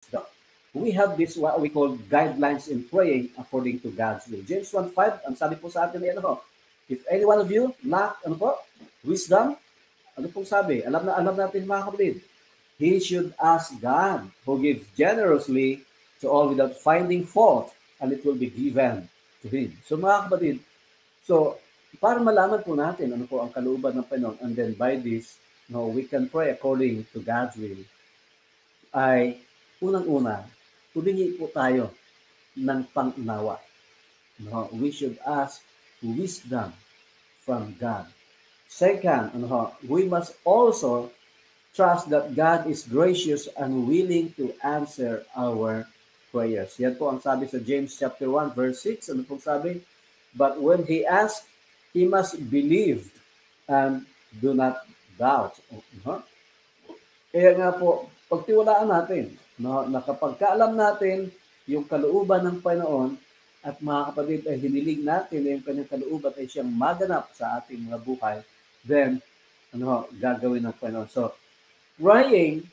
wisdom. We have this what we call guidelines in praying according to God's will. James 1:5, ang sabi po sa atin ay ano, if any one of you lack ano po, wisdom, ano pong sabi? Alam natin mga kapatid. He should ask God, who gives generously to all without finding fault, and it will be given to him. So mga kapatid, so para malaman po natin ano po ang kalooban ng Panginoon, and then by this, no, we can pray according to God's will, ay unang-una, humingi po tayo ng pang-unawa. No, we should ask wisdom from God. Second, we must also trust that God is gracious and willing to answer our prayers. Yan po ang sabi sa James chapter 1 verse 6. Ano pong sabi? But when he asks, he must believe and do not doubt. Kaya nga po, pagtiwalaan natin, na kapag kaalam natin yung kalooban ng Panginoon at mga kapatid ay hinilig natin na yung kanyang kalooban ay siyang maganap sa ating mga buhay, then gagawin ng Panginoon. So, praying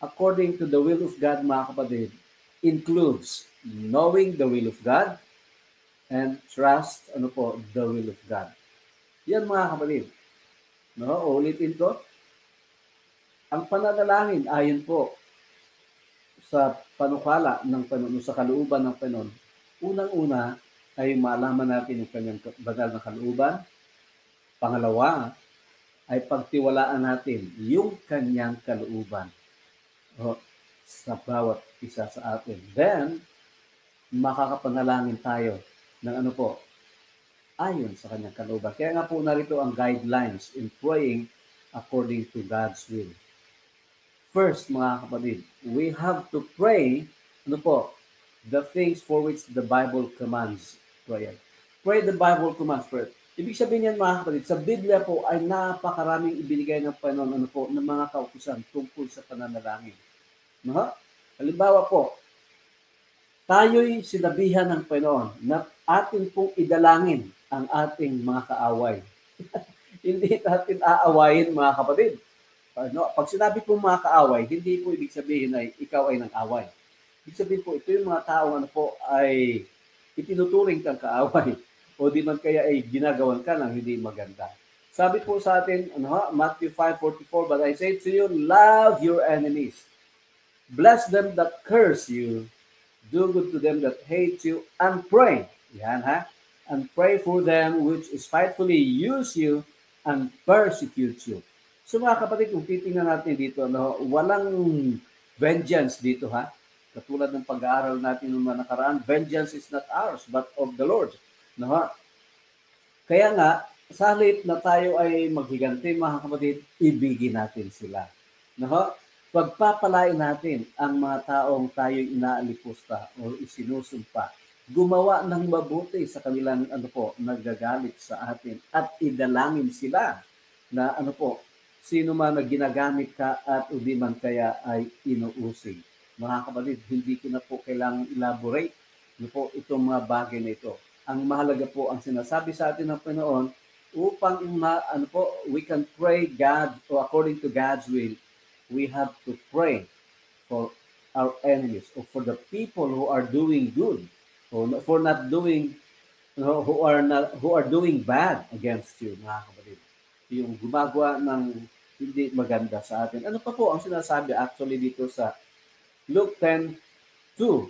according to the will of God, mga kapatid, includes knowing the will of God and trust the will of God. Yan mga kapatid. Ulitin ko. Ang pananalangin ayon po sa panukala ng Panginoon, sa kalooban ng Panginoon, unang-una ay malaman natin yung kanyang banal na kalooban. Pangalawa ay pagtiwalaan natin yung kanyang kalooban sa bawat isa sa atin. Then, makakapanalangin tayo ng ayon sa kanyang kalooban. Kaya nga po narito ang guidelines in praying according to God's will. First, mga kapatid, we have to pray, the things for which the Bible commands prayer. Pray the Bible commands prayer. Ibig sabihin yan, mga kapatid, sa Biblia po ay napakaraming ibinigay ng Panginoon ng mga kautusan tungkol sa pananalangin. Halimbawa po, tayo'y sinabihan ng Panginoon na atin pong idalangin ang ating mga kaaway. Hindi natin aawayin, mga kapatid. Pag sinabi pong mga kaaway, hindi po ibig sabihin ay ikaw ay nang away. Ibig sabihin po, ito yung mga tao ay itinuturing kang kaaway o di man kaya ay ginagawan ka ng hindi maganda. Sabi po sa atin, Matthew 5:44, but I say to you, love your enemies. Bless them that curse you. Do good to them that hate you, and pray. Yan and pray for them which spitefully use you and persecute you. So mga kapatid, kung titingnan natin dito, walang vengeance dito Katulad ng pag-aaral natin nung nakaraan, vengeance is not ours, but of the Lord. Kaya nga, sa halip na tayo ay maghiganti, mga kapatid, ibigin natin sila. Pagpapalain natin ang mga taong tayo'y inaalipusta o isinusumpa, gumawa ng mabuti sa kanilang nagagalit sa atin at idalangin sila na sino man na ginagamit ka at hindi man kaya ay inuusig. Mga kapatid, hindi ko na po kailangang elaborate itong mga bagay na ito. Ang mahalaga po ang sinasabi sa atin ng Panginoon upang we can pray God or according to God's will. We have to pray for our enemies or for the people who are doing good or for not doing who are doing bad against you, mga kapatid. Yung gumagawa ng hindi maganda sa atin. Ano pa po ang sinasabi actually dito sa Luke 10:2?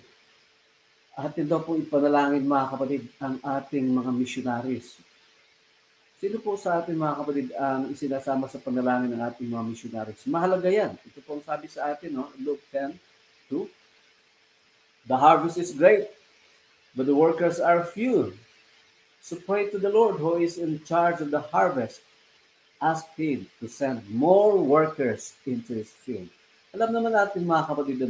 Atin daw po ipanalangin, mga kapatid, ang ating mga missionaries. Sino po sa atin, mga kapatid, ang isinasama sa panalangin ng ating mga missionaries? Mahalaga yan. Ito po ang sabi sa atin, Luke 10:2. The harvest is great, but the workers are few. So pray to the Lord who is in charge of the harvest. Ask Him to send more workers into His field. Alam naman natin, mga kapatid,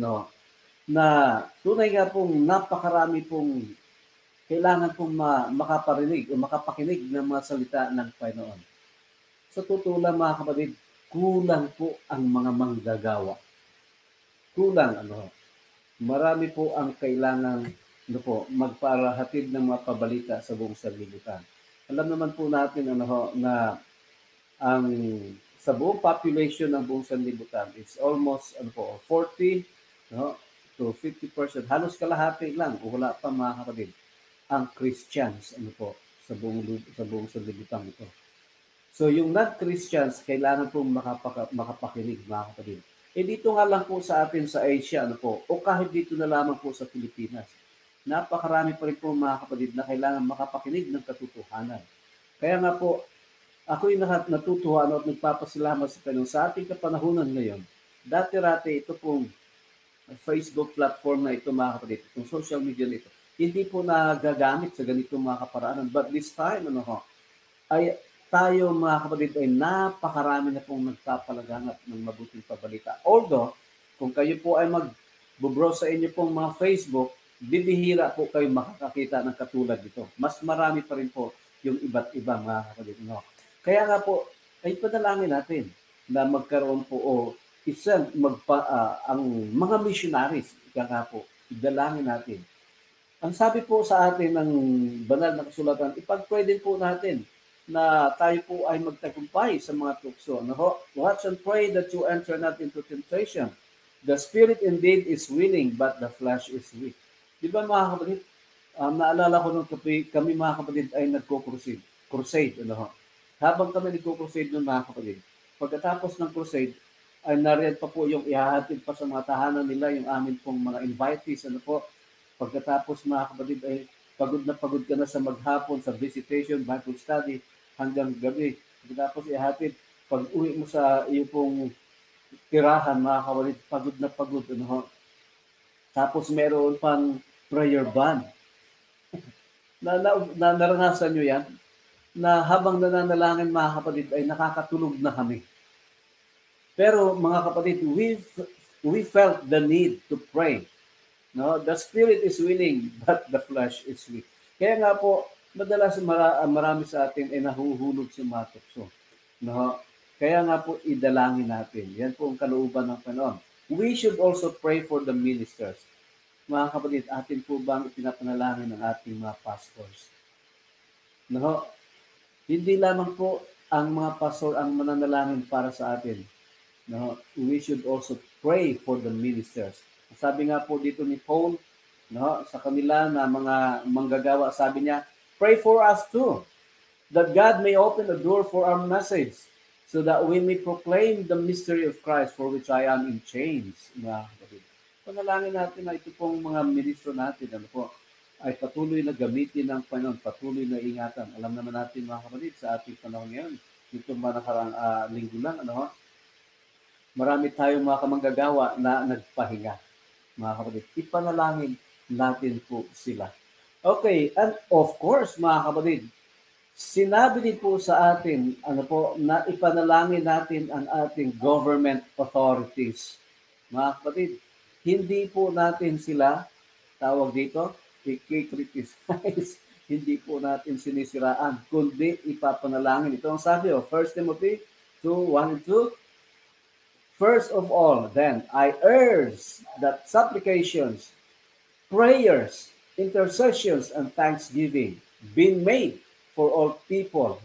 na tunay nga pong napakarami pong kailangan pong makaparinig o makapakinig ng mga salita ng Panginoon. Sa totoo lang, mga kapatid, kulang po ang mga manggagawa. Kulang, marami po ang kailangan magparahatid ng mga pabalita sa buong sanlibutan. Alam naman po natin na ang sa buong population ng buong sanlibutan, it's almost 40 to 50%, halos kalahati lang o wala pa mga kapatid, ang Christians sa buong sanlibutan ito. So yung non-Christians, kailangan pong makapakinig mga kapatid. Dito nga lang po sa atin sa Asia, o kahit dito na lamang po sa Pilipinas, napakarami pa rin po mga kapatid na kailangan makapakinig ng katotohanan. Kaya nga po, ako'y natutuwa at nagpapasalamat sa Panginoon sa ating kapanahunan ngayon. Dati-rati ito pong Facebook platform na ito mga kapatid, itong social media na ito, hindi po nagagamit sa ganitong mga kaparaanan. But this time, ay tayo mga kapatid ay napakarami na pong nagpapalaganap ng mabuting pabalita. Although, kung kayo po ay mag-browse sa inyo pong mga Facebook, bibihira po kayo makakakita ng katulad dito. Mas marami pa rin po yung iba't ibang mga kapatid. Kaya nga po, ay padalangin natin na magkaroon po ang mga missionaries, kaya po, idalangin natin. Ang sabi po sa atin ng banal na kasulatan, ipag-pray din po natin na tayo po ay magtagumpay sa mga tukso. Watch and pray that you enter not into temptation. The spirit indeed is willing, but the flesh is weak. Di ba mga kapatid? Naalala ko nung kami mga kapatid ay nagko-crusade. Habang kami nagko-crusade ng mga kapatid, pagkatapos ng crusade, ay nariyan pa po yung ihahatid pa sa mga tahanan nila yung amin pong mga invitees. Pagkatapos mga kapatid ay pagod ka na sa maghapon, sa visitation, Bible study, hanggang gabi. Pagkatapos ihatid, pag uwi mo sa iyo pong tirahan mga kapatid, pagod na pagod. Tapos meron pang prayer band. Naranasan nyo yan? Na habang nananalangin mga kapatid ay nakakatulog na kami. Pero mga kapatid, we felt the need to pray. The spirit is willing, but the flesh is weak. Kaya nga po, madalas marami sa atin ay nahuhulog sa mga tukso. Kaya nga po, idalangin natin. Yan po ang kalooban ng Panginoon. We should also pray for the ministers. Mga kapatid, atin po bang ipinapanalangin ng ating mga pastors? Hindi lamang po ang mga pastor ang mananalangin para sa atin. We should also pray for the ministers. Sabi nga po dito ni Paul, sa kanila na mga manggagawa, sabi niya, pray for us too, that God may open a door for our message, so that we may proclaim the mystery of Christ, for which I am in chains. Panalangin natin na ito pong mga ministro natin, ay patuloy na gamitin ng Panginoon, patuloy na ingatan. Alam naman natin mga kapatid, sa ating panahon ngayon, ito ba nakarang linggo lang, marami tayong mga kamanggagawa na nagpahinga. Mga kapatid, ipanalangin natin po sila. Okay, and of course, mga kapatid, sinabi din po sa atin, na ipanalangin natin ang ating government authorities. Mga kapatid, hindi po natin sila, tawag dito, i-criticize, hindi po natin sinisiraan, kundi ipapanalangin. Ito ang sabi, 1 Timothy 2:1 and 2, first of all, then, I urge that supplications, prayers, intercessions, and thanksgiving be made for all people.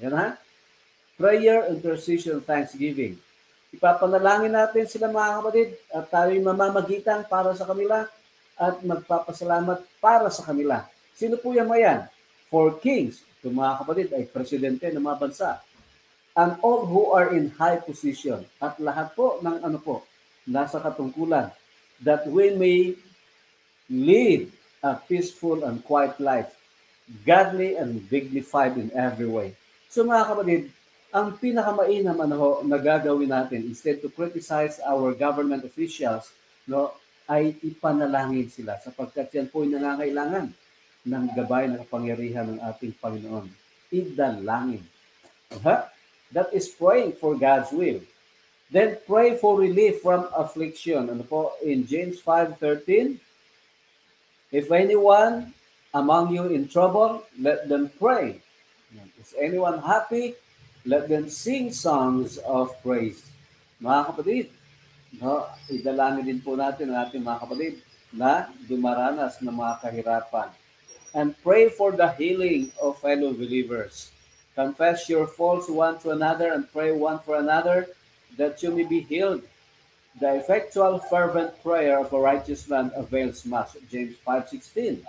Prayer, intercession, thanksgiving. Ipapanalangin natin sila mga kapatid at tayo'y mamamagitan para sa kanila at magpapasalamat para sa kanila. Sino po yan mayan? For kings, ito mga kapatid ay presidente ng mga bansa, and all who are in high position, at lahat po ng nasa katungkulan, that we may lead a peaceful and quiet life, godly and dignified in every way. So mga kapatid, ang pinakamainam na gagawin natin, instead to criticize our government officials, ay ipanalangin sila sapagkat yan po ay nangangailangan ng gabay ng kapangyarihan ng ating Panginoon. Idalangin. That is praying for God's will. Then pray for relief from affliction. In James 5:13, if anyone among you in trouble, let them pray. Is anyone happy? Let them sing songs of praise. Mga kapatid, idalangin din po natin ang ating mga kapatid na dumaranas ng mga kahirapan. And pray for the healing of fellow believers. Confess your faults one to another and pray one for another that you may be healed. The effectual fervent prayer of a righteous man avails much. James 5:16.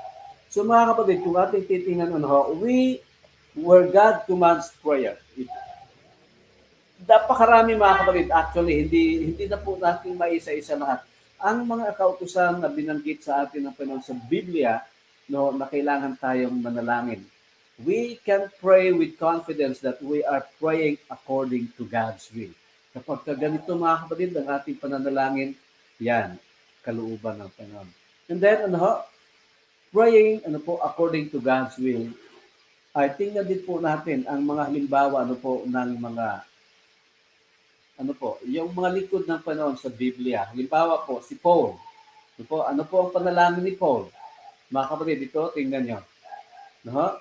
So mga kapatid, kung ating titingnan where God commands prayer. Napakarami mga kapatid. Actually, hindi na po natin maisa-isa lahat. Ang mga kautusan na binanggit sa atin ng Panginoon sa Biblia, no, na kailangan tayong manalangin. We can pray with confidence that we are praying according to God's will. Kapag ganito mga kapatid, ang ating pananalangin, yan, kalooban ng Panginoon. And then, praying according to God's will, ay tingnan din po natin ang mga halimbawa ng mga yung mga likod ng Panginoon sa Biblia. Halimbawa po, si Paul. Ano po ang panalangin ni Paul? Mga kapatid, ito, tingnan nyo. No?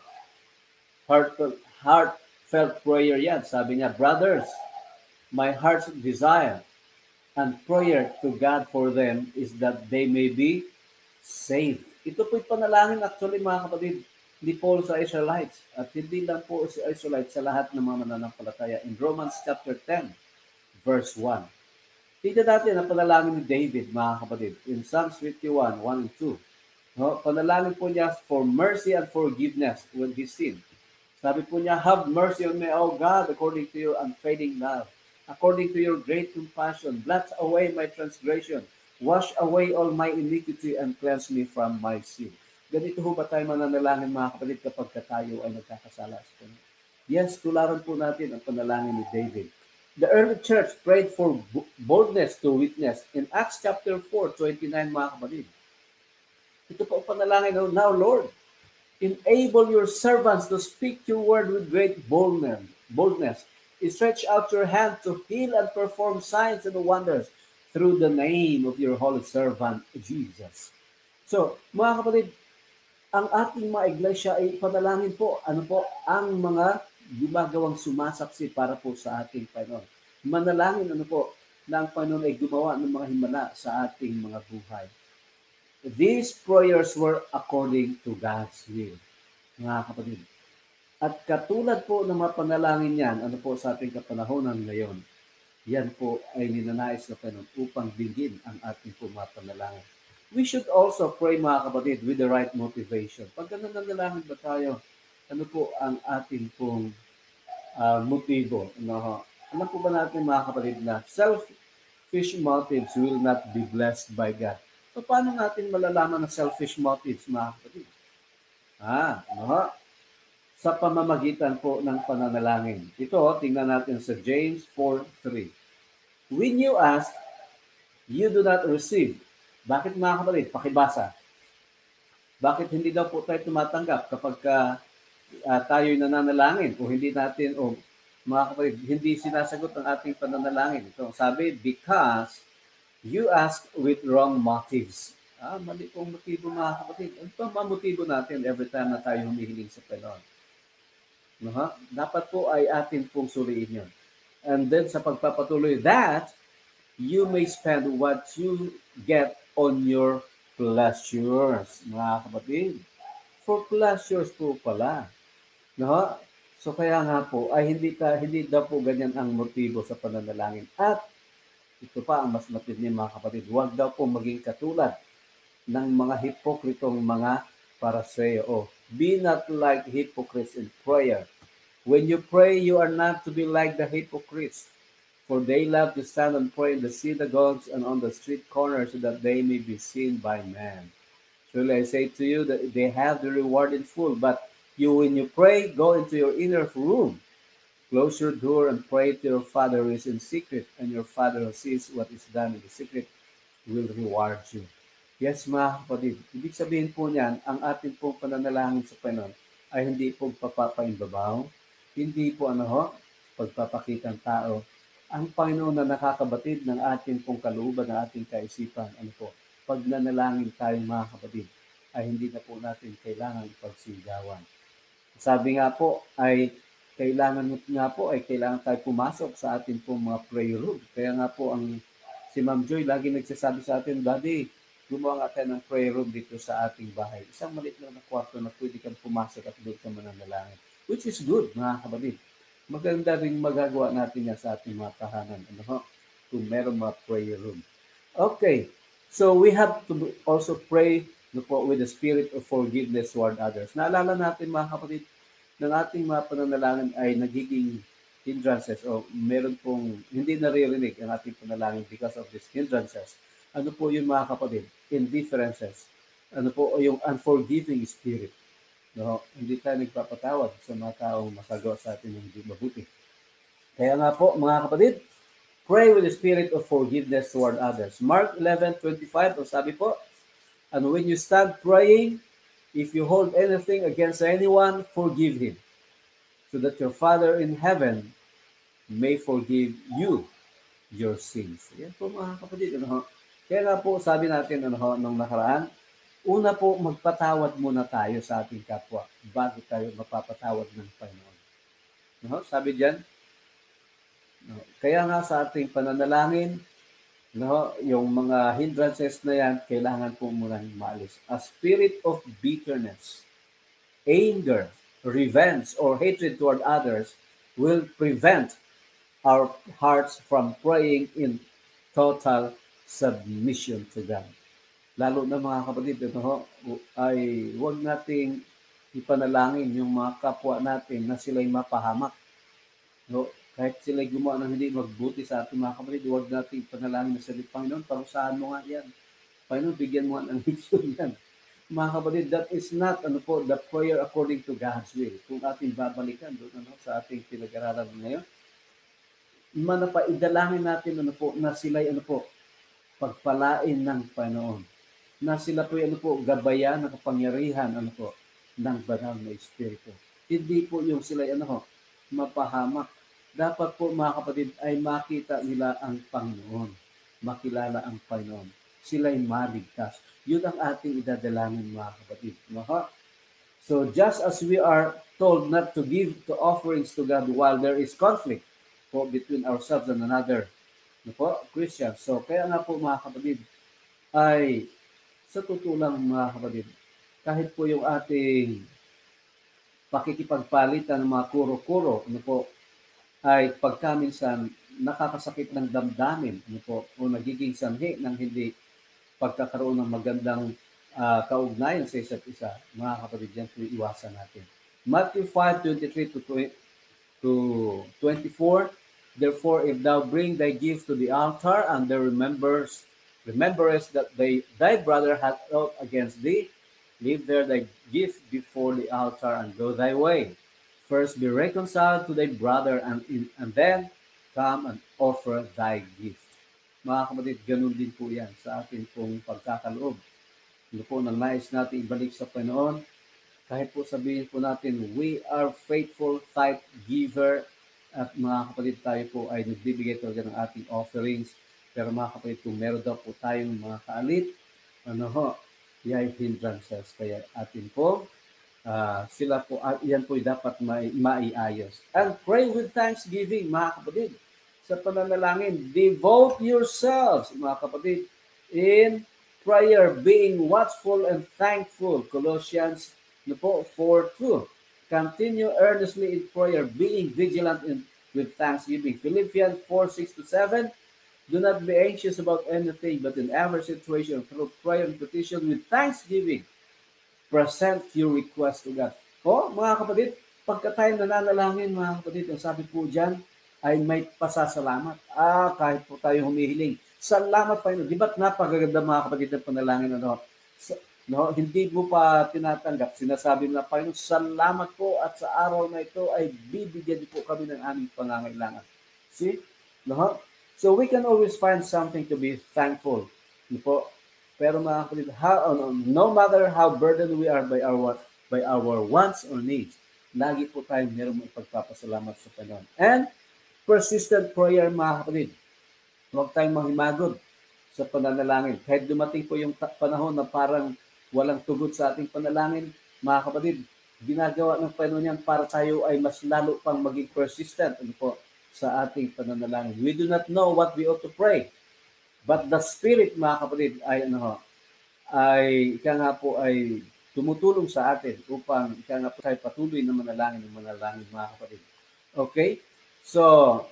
Heartfelt prayer yan. Sabi niya, brothers, my heart's desire and prayer to God for them is that they may be saved. Ito po'y panalangin actually mga kapatid ni Paul sa Israelites. At hindi lang po sa Israelites, sa lahat ng mga mananampalataya. In Romans chapter 10, verse 1. Tingnan natin ang panalangin ni David, mga kapatid, in Psalms 51, 1 and 2. No, panalangin po niya for mercy and forgiveness when he sinned. Sabi po niya, have mercy on me, O God, according to your unfading love. According to your great compassion, blot away my transgression. Wash away all my iniquity and cleanse me from my sin. Ganito ho ba tayo mananalangin, mga kapatid, kapag tayo ay nagkakasala sa Panginoon? Yes, tularan po natin ang panalangin ni David. The early church prayed for boldness to witness. In Acts chapter 4:29, mga kapatid. Ito po ang panalangin, now Lord, enable your servants to speak your word with great boldness. Stretch out your hand to heal and perform signs and wonders through the name of your holy servant, Jesus. So, mga kapatid, ang ating mga iglesia ay panalangin po, ang mga gumagawang sumasaksi para po sa ating Panginoon. Manalangin na ang Panginoon ay gumawa ng mga himala sa ating mga buhay. These prayers were according to God's will, mga kapatid. At katulad po ng mga panalangin yan, sa ating kapanahonan ngayon, yan po ay ninanais na Panginoon upang bigin ang ating po mga panalangin. We should also pray, mga kapatid, with the right motivation. Pag nanalangin ba tayo, po ang ating pong motibo? Alam po ba natin, mga kapatid, na selfish motives will not be blessed by God? So, paano natin malalaman na selfish motives, mga kapatid? Sa pamamagitan po ng pananalangin. Ito, tingnan natin sa James 4:3. When you ask, you do not receive. Bakit, mga kapatid? Pakibasa. Bakit hindi daw po tayo tumatanggap kapag tayo'y nananalangin o hindi natin, mga kapatid, hindi sinasagot ang ating pananalangin? Ito, sabi, because you ask with wrong motives. Mali pong motibo, mga kapatid. Ano pa ang motibo natin every time na tayo humihiling sa Panginoon? Dapat po ay atin pong suriin yun. And then sa pagpapatuloy, that you may spend what you get on your pleasures, mga kapatid. For pleasures po pala. So kaya nga po, ay hindi daw po ganyan ang motibo sa pananalangin. At ito pa ang mas matindi, mga kapatid, huwag daw po maging katulad ng mga hipokritong mga Pariseo. Be not like hypocrites in prayer. When you pray, you are not to be like the hypocrites, for they love to stand and pray in the synagogues and on the street corners so that they may be seen by men. Truly I say to you that they have the reward in full, but when you pray, go into your inner room, close your door and pray to your Father who is in secret, and your Father who sees what is done in the secret will reward you. Yes, mga kapatid, ibig sabihin po niyan, ang ating pong pananalangin sa Panginoon ay hindi po pagpapaimbabaw, hindi po pagpapakitang tao. Ang Panginoon na nakakabatid ng ating pong kalooban, ng ating kaisipan, pag nanalangin tayo, mga kapatid, ay hindi na po natin kailangan ipagsigawan. Sabi nga po ay kailangan tayo pumasok sa ating pong mga prayer room. Kaya nga po si Ma'am Joy lagi nagsasabi sa atin, Daddy, gumawa nga tayo ng prayer room dito sa ating bahay. Isang maliit lang na kwarto na pwede kang pumasok at doon ka mananalangin. Which is good, mga kapatid. Maganda rin magagawa natin yan sa ating mga tahanan. Kung meron mga prayer room. Okay. So we have to also pray with the spirit of forgiveness toward others. Naalala natin mga kapatid, ng ating mga pananalangin ay nagiging hindrances o meron pong hindi naririnig ang ating panalangin because of these hindrances. Ano po yung mga kapatid? Indifferences. Ano po yung unforgiving spirit. No? Hindi tayo nagpapatawad sa mga taong makagawa sa atin ng hindi mabuti. Kaya nga po mga kapatid, pray with the spirit of forgiveness toward others. Mark 11:25, ang sabi po, and when you stand praying, if you hold anything against anyone, forgive him, so that your Father in heaven may forgive you your sins. Yan po mga kapatid. Ano ho? Kaya nga po sabi natin ano ho, nung nakaraan, una po magpatawad muna tayo sa ating kapwa bago tayo mapapatawad ng Panginoon. Ano ho? Sabi diyan, no? Kaya nga sa ating pananalangin, no, yung mga hindrances na yan, kailangan po muna maalis. A spirit of bitterness, anger, revenge, or hatred toward others will prevent our hearts from praying in total submission to God. Lalo na mga kapatid, ito ho, ay huwag nating ipanalangin yung mga kapwa natin na sila'y mapahamak. No? Kahit sila'y gumawa ng hindi magbuti sa ating mga kapatid, huwag nating ipanalangin na sabi, Panginoon, parusahan mo nga yan. Panginoon, bigyan mo nga ng leksyon yan. Mga kapatid, that is not the prayer according to God's will. Kung ating babalikan doon sa ating pinag-aralan ngayon, idalangin natin na sila'y pagpalain ng Panginoon. Na sila po gabayan ng kapangyarihan ng banal na Espiritu. Hindi po yung sila'y mapahamak. Dapat po mga kapatid ay makita nila ang Panginoon. Makilala ang Panginoon. Sila'y maligtas. Yun ang ating idadalangin mga kapatid. So just as we are told not to give to offerings to God while there is conflict between ourselves and another Christians. So kaya nga po mga kapatid ay sa totoo lang mga kapatid, kahit po yung ating pakikipagpalitan ng mga kuro-kuro, ay pagkaminsan nakakasakit ng damdamin, o nagiging sanhi ng hindi pagkakaroon ng magandang kaugnayan sa isa't isa. Mga kapatid, yan po iwasan natin. Matthew 5:23 to 24, therefore, if thou bring thy gift to the altar, and thou rememberest that thy brother hath aught against thee, leave there thy gift before the altar, and go thy way. First be reconciled to thy brother, and then come and offer thy gift. Mga kapatid, ganun din po yan sa atin pong pagkakaloob. Nang nais natin ibalik sa Panginoon, kahit po sabihin po natin, we are faithful tithe giver, at mga kapatid, tayo po ay nagbibigay talaga ng ating offerings. Pero mga kapatid, kung meron daw po tayong mga kaalit, yan hindrances. Kaya atin po, sila po, yan po dapat maiayos. And pray with thanksgiving, mga kapatid. Sa pananalangin, devote yourselves, mga kapatid, in prayer, being watchful and thankful. Colossians 4:2. Continue earnestly in prayer, being vigilant with thanksgiving. Philippians 4:6-7. Do not be anxious about anything, but in every situation, through prayer and petition with thanksgiving, present your request to God. Mga kapatid, pagka tayo nananalangin, mga kapatid, ang sabi po dyan, ay may pasasalamat. Kahit po tayo humihiling. Salamat pa yun. Di ba't napakaganda mga kapatid ng panalangin hindi mo pa tinatanggap. Sinasabi mo na, Panginoon, salamat po at sa araw na ito ay bibigyan po kami ng aming pangangailangan. See? So we can always find something to be thankful. Pero mga kapatid, no matter how burdened we are by our wants or needs, lagi po tayong mayroong ipagpapasalamat sa Panginoon. And persistent prayer, mga kapatid. Huwag tayong mahimagod sa pananalangin. Kahit dumating po yung panahon na parang walang tugot sa ating panalangin, mga kapatid, ginagawa ng Panginoon yan para tayo ay mas lalo pang maging persistent sa ating pananalangin. We do not know what we ought to pray. But the Spirit, mga kapatid, ay tumutulong sa atin upang tayo patuloy na manalangin, mga kapatid. Okay? So,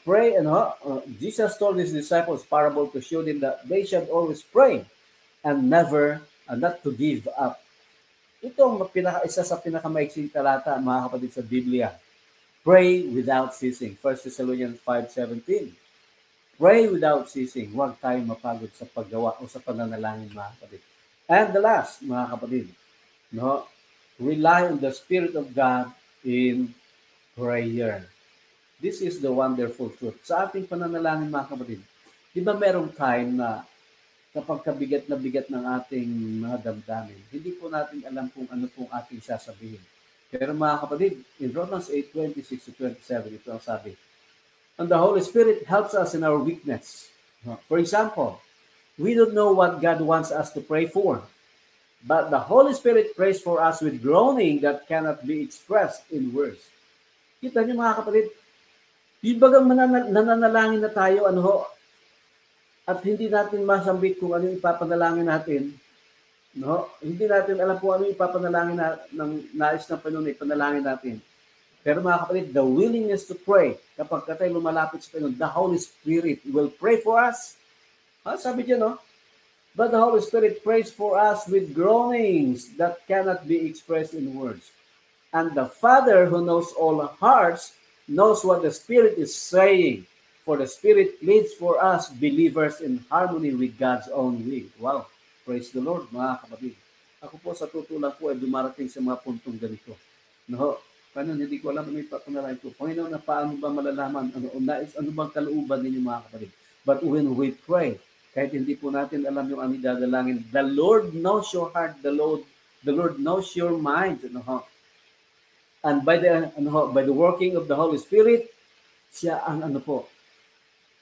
Pray, Jesus told his disciples parable to show them that they should always pray and never, not to give up. Ito ang isa sa pinakamaiksing talata, mga kapatid, sa Biblia. Pray without ceasing. 1 Thessalonians 5:17. Pray without ceasing. Huwag tayong mapagod sa paggawa o sa pananalangin, mga kapatid. And the last, mga kapatid, rely on the Spirit of God in prayer. This is the wonderful truth. Sa ating pananalangin, mga kapatid, di ba merong time na kapag kabigat na bigat ng ating mga damdamin, hindi po natin alam kung ano pong ating sasabihin. Pero mga kapatid, in Romans 8:26-27, ito ang sabi, and the Holy Spirit helps us in our weakness. For example, we don't know what God wants us to pray for, but the Holy Spirit prays for us with groaning that cannot be expressed in words. Kita niyo, mga kapatid, yung bagang nananalangin na tayo, at hindi natin masambit kung ano yung ipapanalangin natin, hindi natin alam kung ano yung ipapanalangin ng nais ng Panginoon ipanalangin natin. Pero mga kapatid, the willingness to pray, kapag tayo lumalapit sa Panginoon, the Holy Spirit will pray for us. Sabi dyan, but the Holy Spirit prays for us with groanings that cannot be expressed in words. And the Father who knows all hearts knows what the Spirit is saying. For the Spirit leads for us believers in harmony with God's own will. Wow! Praise the Lord, mga kapatid. Ako po sa tutulak po ay dumarating sa mga puntong ganito. Paano hindi ko alam ano yung papanalangin ko. Panginoon, na paano ba malalaman? Ano bang kalooban ninyo, mga kapatid? But when we pray, kahit hindi po natin alam yung ano dadalangin, the Lord knows your heart. The Lord knows your mind. And by the working of the Holy Spirit, siya ang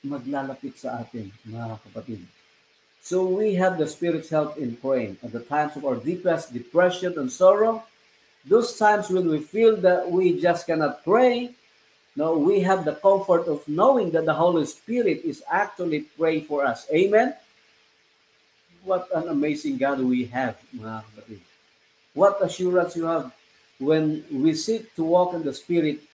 maglalapit sa atin, mga kapatid. So we have the Spirit's help in praying. At the times of our deepest depression and sorrow, those times when we feel that we just cannot pray, we have the comfort of knowing that the Holy Spirit is actually praying for us. Amen? What an amazing God we have, mga kapatid. What assurance you have when we seek to walk in the Spirit